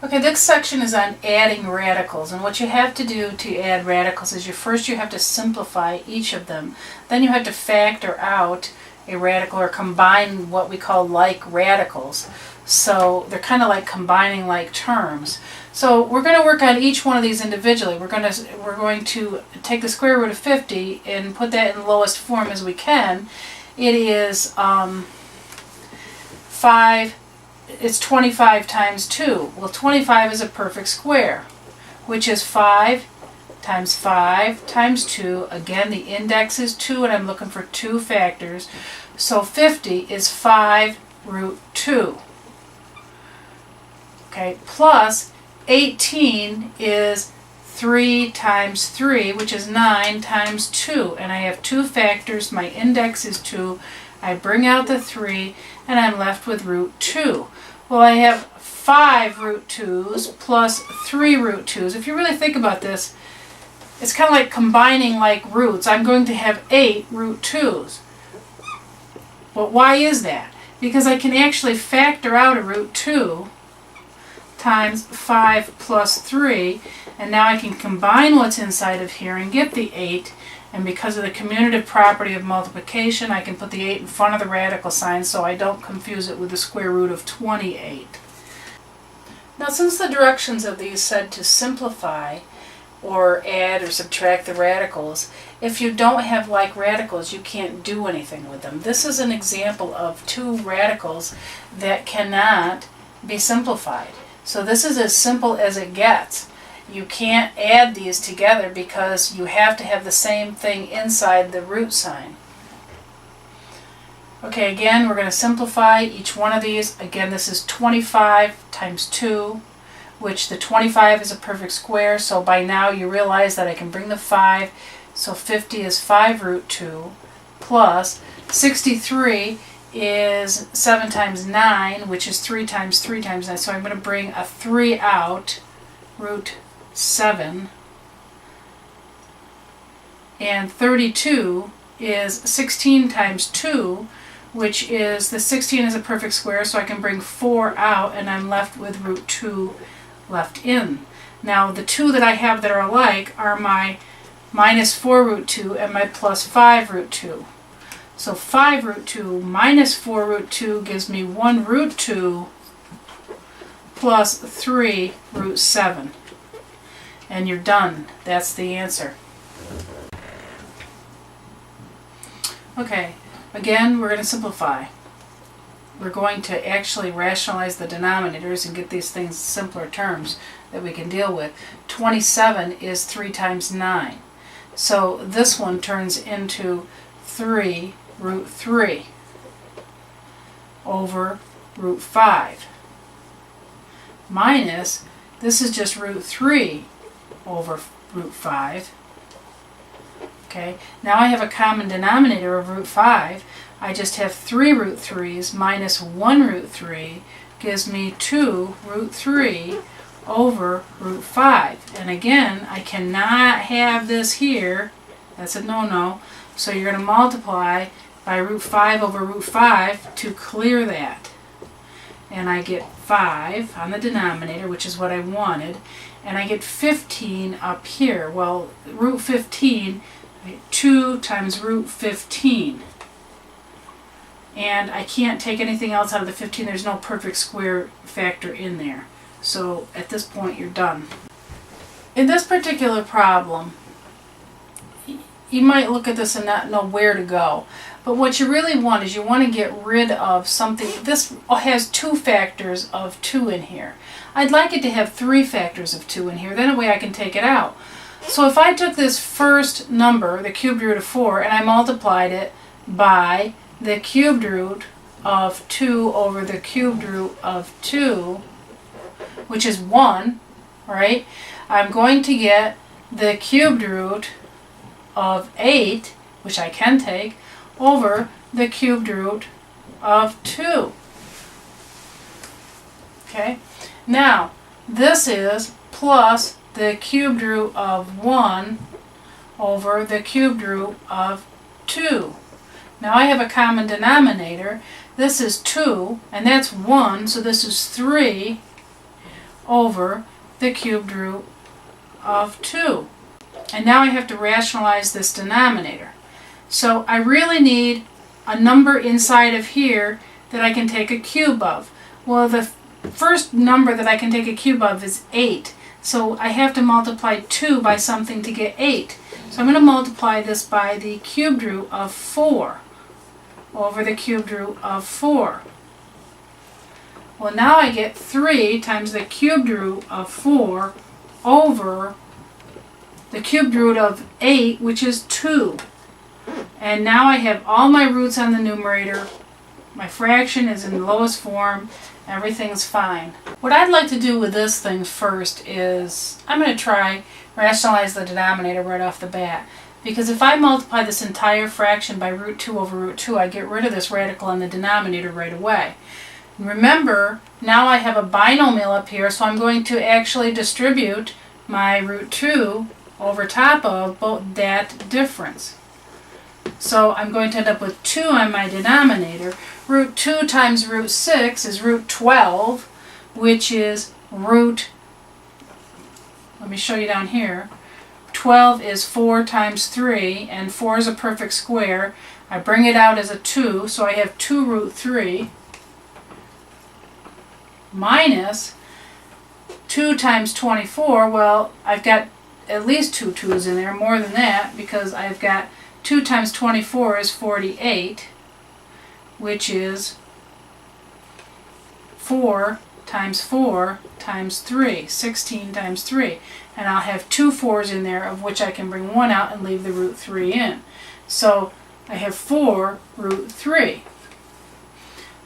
Okay, this section is on adding radicals, and what you have to do to add radicals is first you have to simplify each of them. Then you have to factor out a radical or combine what we call like radicals. So they're kind of like combining like terms. So we're going to work on each one of these individually. We're going to take the square root of 50 and put that in the lowest form as we can. It is 25 times 2. Well, 25 is a perfect square, which is 5 times 2. Again, the index is 2, and I'm looking for 2 factors. So 50 is 5 root 2. Okay, plus 18 is 3 times 3, which is 9 times 2. And I have 2 factors. My index is 2. I bring out the 3, and I'm left with root 2. Well, I have 5 root 2's plus 3 root 2's. If you really think about this, it's kind of like combining like roots. I'm going to have 8 root 2's. But why is that? Because I can actually factor out a root 2 times 5 plus 3, and now I can combine what's inside of here and get the 8, and because of the commutative property of multiplication, I can put the 8 in front of the radical sign so I don't confuse it with the square root of 28. Now, since the directions of these said to simplify or add or subtract the radicals, if you don't have like radicals, you can't do anything with them. This is an example of 2 radicals that cannot be simplified. So this is as simple as it gets. You can't add these together because you have to have the same thing inside the root sign. Okay, again, we're going to simplify each one of these. Again, this is 25 times 2, which the 25 is a perfect square, so by now you realize that I can bring the 5, so 50 is 5 root 2, plus 63 is 7 times 9, which is 3 times 3 times 9, so I'm going to bring a 3 out, root 7, and 32 is 16 times 2, which is, the 16 is a perfect square, so I can bring 4 out, and I'm left with root 2 left in. Now, the 2 that I have that are alike are my minus 4 root 2 and my plus 5 root 2. So 5 root 2 minus 4 root 2 gives me 1 root 2 plus 3 root 7. And you're done. That's the answer. Okay, again, we're going to simplify. We're going to actually rationalize the denominators and get these things simpler terms that we can deal with. 27 is 3 times 9. So this one turns into 3 root 3 over root 5 minus, this is just root 3 over root 5. Okay, now I have a common denominator of root 5. I just have 3 root 3's minus 1 root 3 gives me 2 root 3 over root 5. And again, I cannot have this here. That's a no-no. So you're going to multiply by root 5 over root 5 to clear that. And I get 5 on the denominator, which is what I wanted. And I get 15 up here. Well, root 15, 2 times root 15. And I can't take anything else out of the 15. There's no perfect square factor in there. So at this point, you're done. In this particular problem, you might look at this and not know where to go. But what you really want is you want to get rid of something. This has 2 factors of 2 in here. I'd like it to have 3 factors of 2 in here. Then a way I can take it out. So if I took this first number, the cubed root of 4, and I multiplied it by the cubed root of 2 over the cubed root of 2, which is 1, right? I'm going to get the cubed root of 8, which I can take, over the cubed root of 2. Okay? Now, this is plus the cubed root of 1 over the cubed root of 2. Now I have a common denominator. This is 2, and that's 1, so this is 3 over the cubed root of 2. And now I have to rationalize this denominator. So I really need a number inside of here that I can take a cube of. Well, the first number that I can take a cube of is 8. So I have to multiply 2 by something to get 8. So I'm going to multiply this by the cubed root of 4 over the cubed root of 4. Well, now I get 3 times the cubed root of 4 over the cubed root of 8, which is 2. And now I have all my roots on the numerator. My fraction is in the lowest form. Everything's fine. What I'd like to do with this thing first is I'm going to try rationalize the denominator right off the bat. Because if I multiply this entire fraction by root 2 over root 2, I get rid of this radical in the denominator right away. Remember, now I have a binomial up here, so I'm going to actually distribute my root 2 over top of both that difference. So I'm going to end up with 2 on my denominator. Root 2 times root 6 is root 12, which is root, let me show you down here, 12 is 4 times 3, and 4 is a perfect square. I bring it out as a 2, so I have 2 root 3, minus 2 times 24, well, I've got at least 2 2's in there, more than that, because I've got 2 times 24 is 48, which is 4 times 4 times 3, 16 times 3. And I'll have 2 4's in there, of which I can bring 1 out and leave the root 3 in. So I have 4 root 3.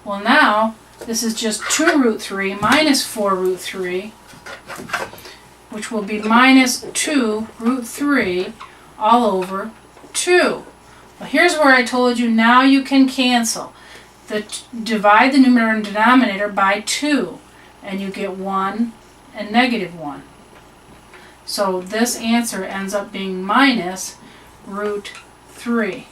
Well, now this is just 2 root 3 minus 4 root 3, which will be minus 2 root 3 all over 2. Well, here's where I told you now you can cancel. Divide the numerator and denominator by 2, and you get 1 and negative 1. So this answer ends up being minus root 3.